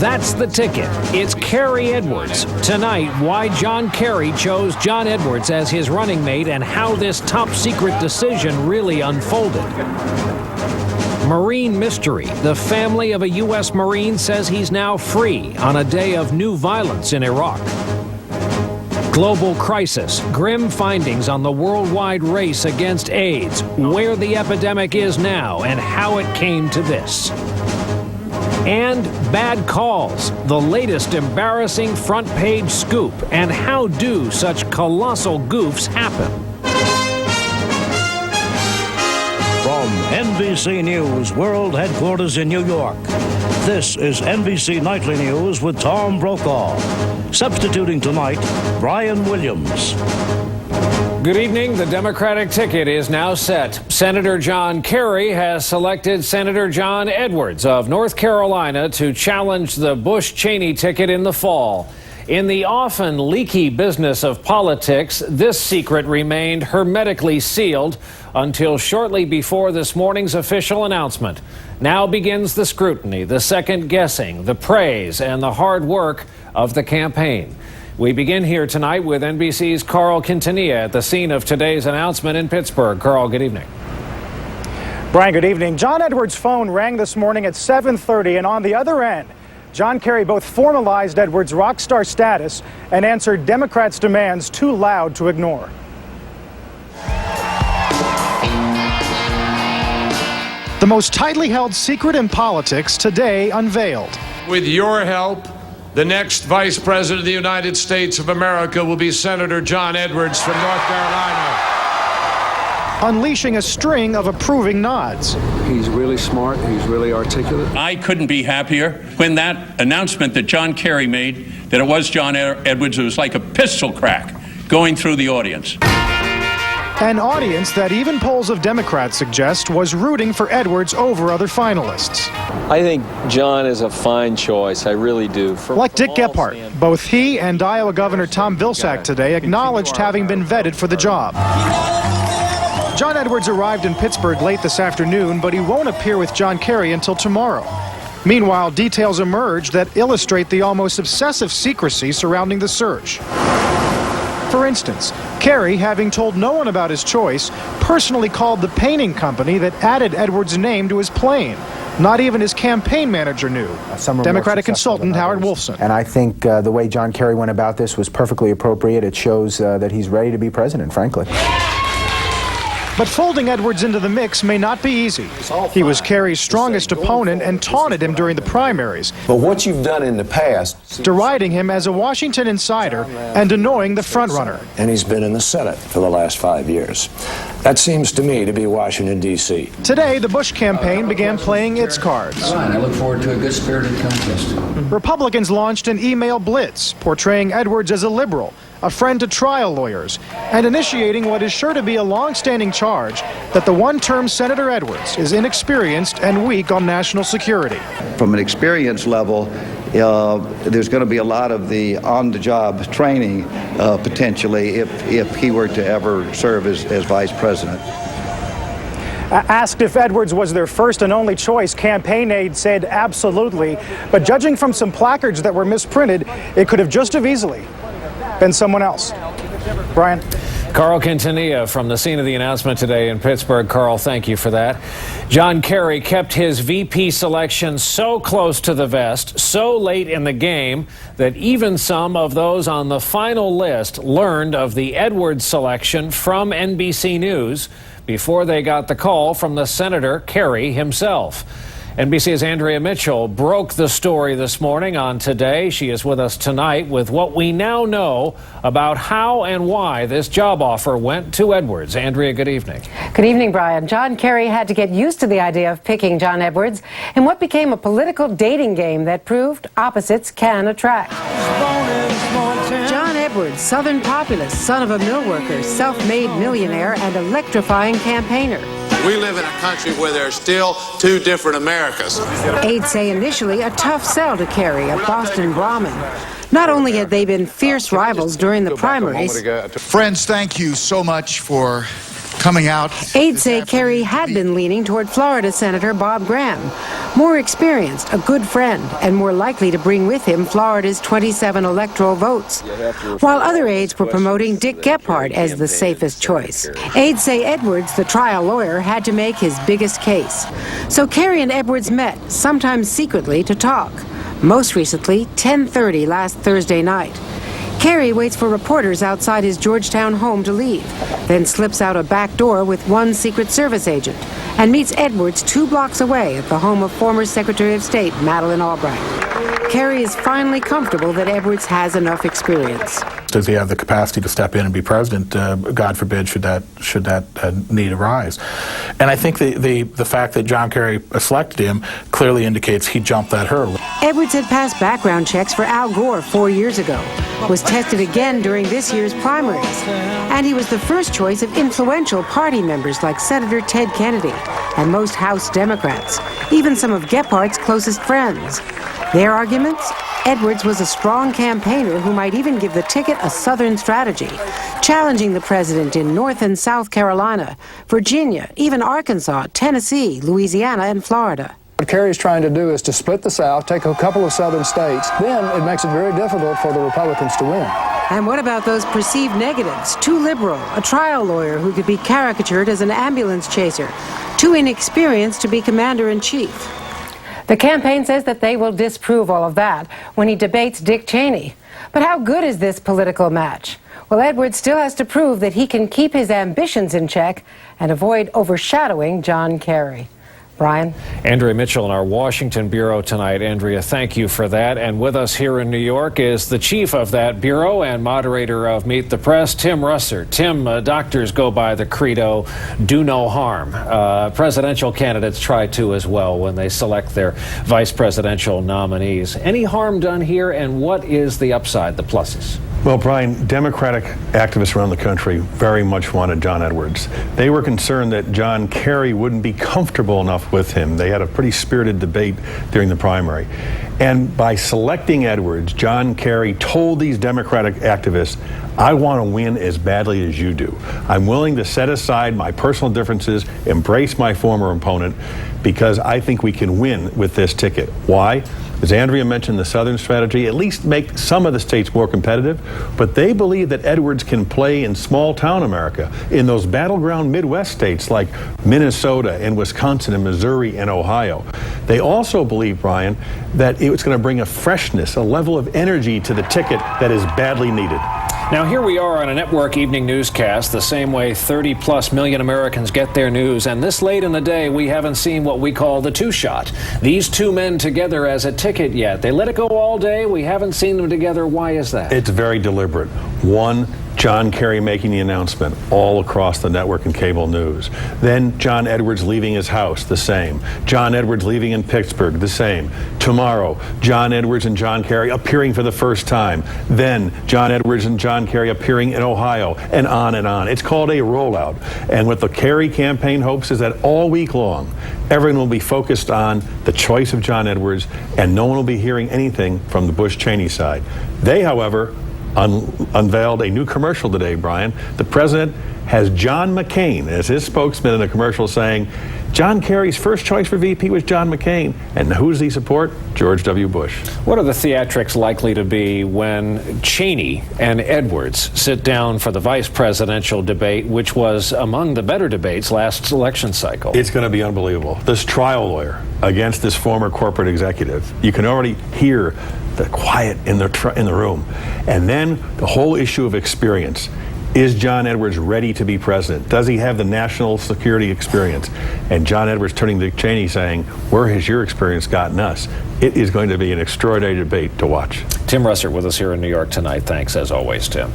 That's the ticket. It's Kerry Edwards. Tonight, why John Kerry chose John Edwards as his running mate and how this top-secret decision really unfolded. Marine mystery. The family of a U.S. Marine says he's now free on a day of new violence in Iraq. Global crisis. Grim findings on the worldwide race against AIDS, where the epidemic is now, and how it came to this. And bad calls. The latest embarrassing front-page scoop. And how do such colossal goofs happen? From NBC News World Headquarters in New York, this is NBC Nightly News with Tom Brokaw. Substituting tonight, Brian Williams. Good evening. The Democratic ticket is now set. Senator John Kerry has selected Senator John Edwards of North Carolina to challenge the Bush-Cheney ticket in the fall. In the often leaky business of politics, this secret remained hermetically sealed until shortly before this morning's official announcement. Now begins the scrutiny, the second guessing, the praise, and the hard work of the campaign. We begin here tonight with NBC's Carl Quintanilla at the scene of today's announcement in Pittsburgh. Carl, good evening. Brian, good evening. John Edwards' phone rang this morning at 7:30, and on the other end, John Kerry both formalized Edwards' rock star status and answered Democrats' demands too loud to ignore. The most tightly held secret in politics today unveiled. With your help, the next Vice President of the United States of America will be Senator John Edwards from North Carolina. Unleashing a string of approving nods. He's really smart. He's really articulate. I couldn't be happier when that announcement that John Kerry made, that it was John Edwards, it was like a pistol crack going through the audience. An audience that even polls of Democrats suggest was rooting for Edwards over other finalists. I think John is a fine choice. I really do. Like Dick Gephardt, both he and Iowa Governor Tom Vilsack today acknowledged having been vetted for the job. John Edwards arrived in Pittsburgh late this afternoon, but he won't appear with John Kerry until tomorrow. Meanwhile, details emerge that illustrate the almost obsessive secrecy surrounding the search. For instance, Kerry, having told no one about his choice, personally called the painting company that added Edwards' name to his plane. Not even his campaign manager knew. Democratic consultant Howard Wolfson. And I think the way John Kerry went about this was perfectly appropriate. It shows that he's ready to be president, frankly. But folding Edwards into the mix may not be easy. He was Kerry's strongest opponent and taunted him during the primaries. But what you've done in the past, deriding him as a Washington insider and annoying the frontrunner. and he's been in the Senate for the last 5 years. That seems to me to be Washington, D.C. Today, the Bush campaign began playing its cards. Fine, I look forward to a good spirited contest. Republicans launched an email blitz, portraying Edwards as a liberal, a friend to trial lawyers, and initiating what is sure to be a long-standing charge that the one-term Senator Edwards is inexperienced and weak on national security. From an experience level, there's going to be a lot of the on-the-job training potentially if he were to ever serve as vice president. Asked if Edwards was their first and only choice, campaign aide said absolutely. But judging from some placards that were misprinted, it could have just as easily been someone else. Brian? Carl Quintanilla from the scene of the announcement today in Pittsburgh. Carl, thank you for that. John Kerry kept his VP selection so close to the vest, so late in the game, that even some of those on the final list learned of the Edwards selection from NBC News before they got the call from the Senator Kerry himself. NBC's Andrea Mitchell broke the story this morning on Today. She is with us tonight with what we now know about how and why this job offer went to Edwards. Andrea, good evening. Good evening, Brian. John Kerry had to get used to the idea of picking John Edwards in what became a political dating game that proved opposites can attract. John Edwards, Southern populist, son of a mill worker, self-made millionaire, and electrifying campaigner. We live in a country where there are still two different Americas. Aides say initially a tough sell to Kerry, a Boston Brahmin. Not only had they been fierce rivals during the primaries. Friends, thank you so much for coming out. Aides say Kerry had been leaning toward Florida Senator Bob Graham. More experienced, a good friend, and more likely to bring with him Florida's 27 electoral votes, while other aides were promoting Dick Gephardt as the safest choice. Aides say Edwards, the trial lawyer, had to make his biggest case. So Kerry and Edwards met, sometimes secretly, to talk. Most recently, 10:30 last Thursday night. Kerry waits for reporters outside his Georgetown home to leave, then slips out a back door with one Secret Service agent and meets Edwards 2 blocks away at the home of former Secretary of State Madeleine Albright. Kerry is finally comfortable that Edwards has enough experience. Does he have the capacity to step in and be president? God forbid, should that need arise? And I think the fact that John Kerry selected him clearly indicates he jumped that hurdle. Edwards had passed background checks for Al Gore 4 years ago, was tested again during this year's primaries, and he was the first choice of influential party members like Senator Ted Kennedy and most House Democrats, even some of Gephardt's closest friends. Their arguments? Edwards was a strong campaigner who might even give the ticket a Southern strategy, challenging the president in North and South Carolina, Virginia, even Arkansas, Tennessee, Louisiana, and Florida. What Kerry's trying to do is to split the South, take a couple of southern states. Then it makes it very difficult for the Republicans to win. And what about those perceived negatives? Too liberal, a trial lawyer who could be caricatured as an ambulance chaser, too inexperienced to be commander-in-chief. The campaign says that they will disprove all of that when he debates Dick Cheney. But how good is this political match? Well, Edwards still has to prove that he can keep his ambitions in check and avoid overshadowing John Kerry. Brian? Andrea Mitchell in our Washington bureau tonight. Andrea, thank you for that. And with us here in New York is the chief of that bureau and moderator of Meet the Press, Tim Russert. Tim, doctors go by the credo, do no harm. Presidential candidates try to as well when they select their vice presidential nominees. Any harm done here, and what is the upside, the pluses? Well, Brian, Democratic activists around the country very much wanted John Edwards. They were concerned that John Kerry wouldn't be comfortable enough with him. They had a pretty spirited debate during the primary. And by selecting Edwards, John Kerry told these Democratic activists, I want to win as badly as you do. I'm willing to set aside my personal differences, embrace my former opponent, because I think we can win with this ticket. Why? As Andrea mentioned, the Southern strategy, at least make some of the states more competitive, but they believe that Edwards can play in small-town America, in those battleground Midwest states like Minnesota and Wisconsin and Missouri and Ohio. They also believe, Brian, that it's going to bring a freshness, a level of energy to the ticket that is badly needed. Now, here we are on a network evening newscast, the same way 30-plus million Americans get their news. And this late in the day, we haven't seen what we call the two-shot. These two men together as a ticket yet. They let it go all day. We haven't seen them together. Why is that? It's very deliberate. One, John Kerry making the announcement all across the network and cable news. Then John Edwards leaving his house, the same. John Edwards leaving in Pittsburgh, the same. Tomorrow, John Edwards and John Kerry appearing for the first time. Then John Edwards and John Kerry appearing in Ohio, and on and on. It's called a rollout. And what the Kerry campaign hopes is that all week long, everyone will be focused on the choice of John Edwards, and no one will be hearing anything from the Bush-Cheney side. They, however, unveiled a new commercial today, Brian. The president has John McCain as his spokesman in a commercial saying, John Kerry's first choice for VP was John McCain. And who does he support? George W. Bush. What are the theatrics likely to be when Cheney and Edwards sit down for the vice presidential debate, which was among the better debates last election cycle? It's going to be unbelievable. This trial lawyer against this former corporate executive. You can already hear the quiet in the room. And then the whole issue of experience. Is John Edwards ready to be president? Does he have the national security experience? And John Edwards turning to Dick Cheney saying, where has your experience gotten us? It is going to be an extraordinary debate to watch. Tim Russert with us here in New York tonight. Thanks as always, Tim.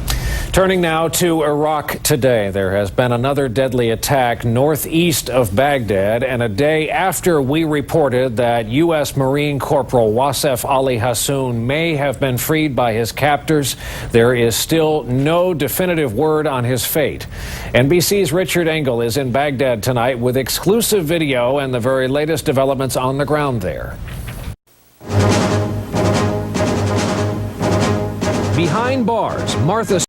Turning now to Iraq today. There has been another deadly attack northeast of Baghdad, and a day after we reported that U.S. Marine Corporal Wasef Ali Hassoun may have been freed by his captors, there is still no definitive word on his fate. NBC's Richard Engel is in Baghdad tonight with exclusive video and the very latest developments on the ground there. Behind bars, Martha